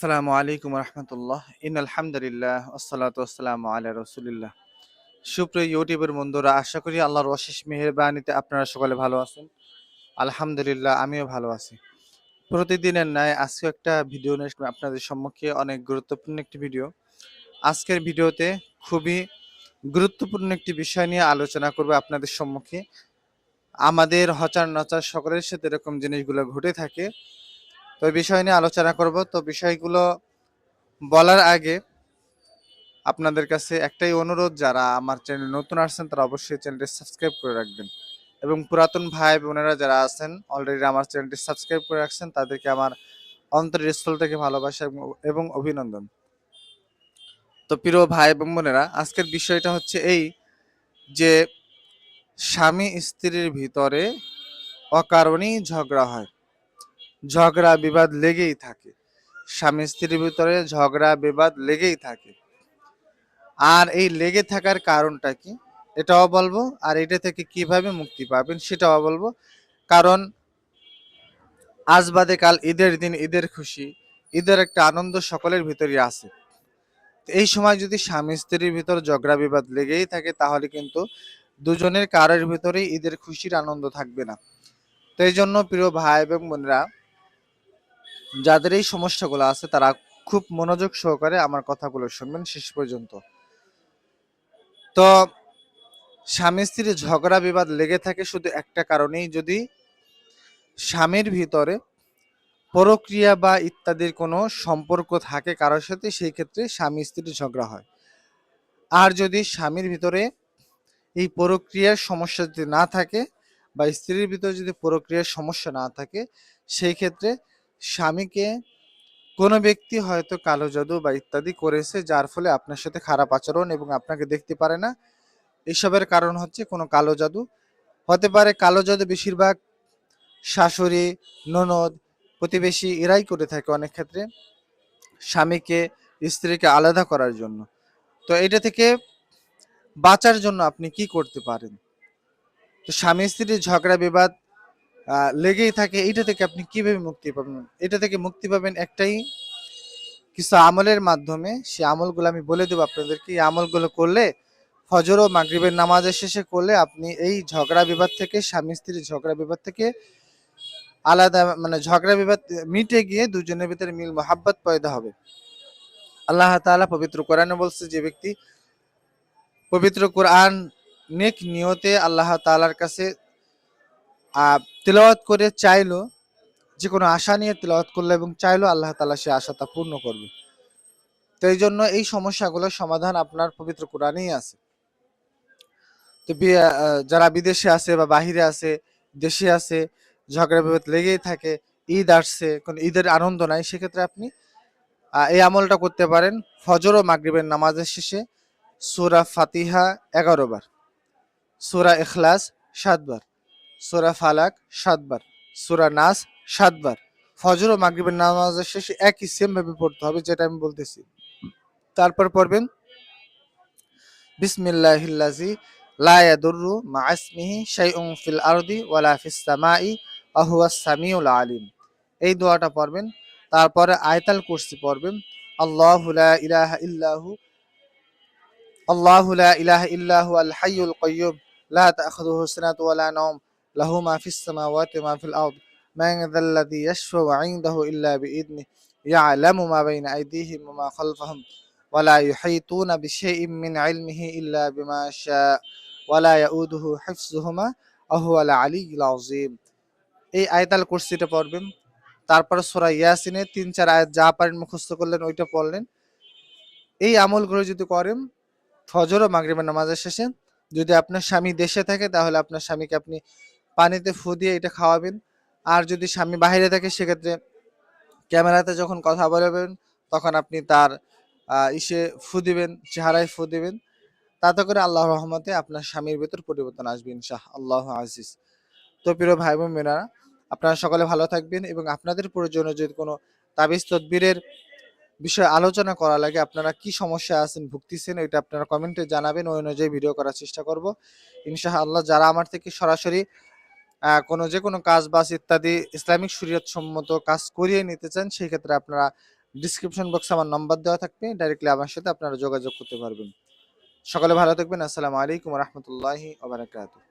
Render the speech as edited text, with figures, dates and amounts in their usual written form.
আসসালামু আলাইকুম রহমতুল্লাহ আলহামদুলিল্লাহ আসসালাতু আসসালামু আলা রসুলিল্লাহ। সুপ্রিয় ইউটিউবের বন্ধুরা, আশা করি আল্লাহর অশেষ মেহেরবানিতে আপনারা সকলে ভালো আছেন। আলহামদুলিল্লাহ, আমিও ভালো আছি। প্রতিদিনের ন্যায় আজকে একটা ভিডিও নিয়ে আসলাম আপনাদের সম্মুখে, অনেক গুরুত্বপূর্ণ একটি ভিডিও। আজকের ভিডিওতে খুবই গুরুত্বপূর্ণ একটি বিষয় নিয়ে আলোচনা করব আপনাদের সম্মুখে। আমাদের হচার নচার সকলের সাথে এরকম জিনিসগুলো ঘটে থাকে, তো এই বিষয় নিয়ে আলোচনা করব। তো বিষয়গুলো বলার আগে আপনাদের কাছে একটাই অনুরোধ, যারা আমার চ্যানেল নতুন আসছেন তারা অবশ্যই চ্যানেলটি সাবস্ক্রাইব করে রাখবেন, এবং পুরাতন ভাই বোনেরা যারা আছেন অলরেডি আমার চ্যানেলটি সাবস্ক্রাইব করে রাখছেন তাদেরকে আমার অন্তরের স্থল থেকে ভালোবাসা এবং অভিনন্দন। তো প্রিয় ভাই এবং বোনেরা, আজকের বিষয়টা হচ্ছে এই যে স্বামী স্ত্রীর ভিতরে অকারণেই ঝগড়া হয়, ঝগড়া বিবাদ লেগেই থাকে। স্বামী স্ত্রীর ভিতরে ঝগড়া বিবাদ লেগেই থাকে, আর এই লেগে থাকার কারণটা কি এটাও বলবো, আর এটা থেকে কিভাবে মুক্তি পাবেন সেটাও বলবো। কারণ আজ বাদে কাল ঈদের দিন, ঈদের খুশি, ঈদের একটা আনন্দ সকলের ভিতরে আছে। এই সময় যদি স্বামী স্ত্রীর ভিতর ঝগড়া বিবাদ লেগেই থাকে তাহলে কিন্তু দুজনের কারোর ভিতরেই ঈদের খুশির আনন্দ থাকবে না। তো এই জন্য প্রিয় ভাই এবং বোনেরা, যাদের এই সমস্যাগুলো আছে তারা খুব মনোযোগ সহকারে আমার কথাগুলো শুনবেন শেষ পর্যন্ত। তো স্বামী স্ত্রীর ঝগড়া বিবাদ লেগে থাকে শুধু একটা কারণেই, যদি স্বামীর ভিতরে পরক্রিয়া বা ইত্যাদির কোনো সম্পর্ক থাকে কারোর সাথে, সেই ক্ষেত্রে স্বামী স্ত্রীর ঝগড়া হয়। আর যদি স্বামীর ভিতরে এই পরক্রিয়ার সমস্যা যদি না থাকে, বা স্ত্রীর ভিতরে যদি পরক্রিয়ার সমস্যা না থাকে, সেই ক্ষেত্রে স্বামীকে কোনো ব্যক্তি হয়তো কালো জাদু বা ইত্যাদি করেছে, যার ফলে আপনার সাথে খারাপ আচরণ এবং আপনাকে দেখতে পারে না। এসবের কারণ হচ্ছে কোনো কালো জাদু হতে পারে। কালো জাদু বেশিরভাগ শাশুড়ি, ননদ, প্রতিবেশী এরাই করে থাকে অনেক ক্ষেত্রে, স্বামীকে স্ত্রীকে আলাদা করার জন্য। তো এটা থেকে বাঁচার জন্য আপনি কি করতে পারেন? তো স্বামী স্ত্রীর ঝগড়া বিবাদ লেগেই থাকে, এটা থেকে আপনি কিভাবে মুক্তি পাবেন? এটা থেকে মুক্তি পাবেন একটাই কিছু আমলের মাধ্যমে। সে আমলগুলো আমি বলে দেবো আপনাদেরকে। এই আমলগুলো করলে, ফজর ও মাগরিবের নামাজের শেষে করলে, আপনি এই ঝগড়া বিবাদ থেকে, স্বামী স্ত্রীর ঝগড়া বিবাদ থেকে আলাদা, মানে ঝগড়া বিবাদ মিটে গিয়ে দুজনের ভিতরে মিল মোহাব্বত পয়দা হবে। আল্লাহ তাআলা পবিত্র কোরআনে বলছে, যে ব্যক্তি পবিত্র কোরআন নেক নিয়তে আল্লাহ তাআলার কাছে তিলাওয়াত করে চাইলো, যে কোনো আশা নিয়ে তিলাওয়াত করলো এবং চাইলো, আল্লাহ তাআলা সে আশাটা পূর্ণ করবে। তো এই জন্য এই সমস্যাগুলোর সমাধান আপনার পবিত্র কোরআনেই আছে। তো যারা বিদেশে আছে বা বাহিরে আছে, দেশে আছে, ঝগড়া বিবাদ লেগেই থাকে, ঈদ আসছে, কোনো ঈদের আনন্দ নাই, সেক্ষেত্রে আপনি এই আমলটা করতে পারেন। ফজর ও মাগরিবের নামাজের শেষে সূরা ফাতিহা 11 বার, সূরা ইখলাস 7 বার, সূরা ফালাক 7 বার, সূরা নাস 7 বার ফজর ও মাগরিবের নামাজের শেষে একই সেম ভাবে পড়তে হবে, যেটা আমি বলতেছি। তারপর পড়বেন বিসমিল্লাহিল্লাযী লা ইয়াদুররু মা ইসমিহি শাইউন ফিল আরদি ওয়ালা ফিস সামাই ওয়া হুয়াস সামিউল আলিম। এই দোয়াটা পড়বেন। তারপরে আয়াতুল কুরসি পড়বেন। আল্লাহু লা ইলাহা ইল্লাহু আল্লাহু লা ইলাহা ইল্লাহু আল হাইয়ুল কাইয়্যুম লা তাখুযুহু সিনাতুন ওয়া লা নাওম লাহু মা ফিস সামাওয়াতি ওয়া মা ফিল আরদ মান যাল্লাযী ইয়াশফাউ ইনদাহু ইল্লা বিইذনিহি ইয়ালামু মা বাইনা আইদিহিম ওয়া মা খালফাহুম ওয়া লা ইউহীতুনা বিশাইইন মিন ইলমিহি ইল্লা বিমা শাআ ওয়া লা ইয়াউদুহু হিফযুহুমা ওয়া হুয়াল আলিয়্যুল আযীম। এই আয়াতুল কুরসিটা পড়বেন। তারপরে সূরা ইয়াসিনের ৩-৪ আয়াত যা পারেন মুখস্থ করলেন, ওইটা পড়লেন। এই আমলগুলো যদি করেন ফজর ও মাগরিবের নামাজের শেষে, যদি আপনার স্বামী দেশে থাকে তাহলে আপনার স্বামীকে আপনি পানিতে ফু দিয়ে এটা খাওয়াবেন। আর যদি স্বামী বাইরে থাকে, সেক্ষেত্রে ক্যামেরাতে যখন কথা বলবেন তখন আপনি তার ইসে ফু দিবেন, চেহারায় ফু দিবেন। তাতে করে আল্লাহর রহমতে আপনার স্বামীর ভিতর পরিবর্তন আসবে ইনশাআল্লাহ আজিজ। তো প্রিয় ভাই বোন মেয়েরা, আপনারা সকলে ভালো থাকবেন, এবং আপনাদের প্রয়োজনে যদি কোনো তাবিজ তদবিরের বিষয়ে আলোচনা করা লাগে, আপনারা কি সমস্যা আছেন, ভুগতেছেন, এটা আপনারা কমেন্টে জানাবেন, ওই অনুযায়ী ভিডিও করার চেষ্টা করব ইনশাআল্লাহ। যারা আমার থেকে সরাসরি যে কোনো কাজ বাস ইত্যাদি ইসলামিক শরীয়ত সম্মত কাজ করিয়ে নিতে চান, সেই ক্ষেত্রে আপনারা ডিসক্রিপশন বক্সে আমার নাম্বার দেওয়া থাকবে, ডাইরেক্টলি আমার সাথে আপনারা যোগাযোগ করতে পারবেন। সকালে ভালো থাকবেন। আসসালামু আলাইকুম রহমতুল্লাহি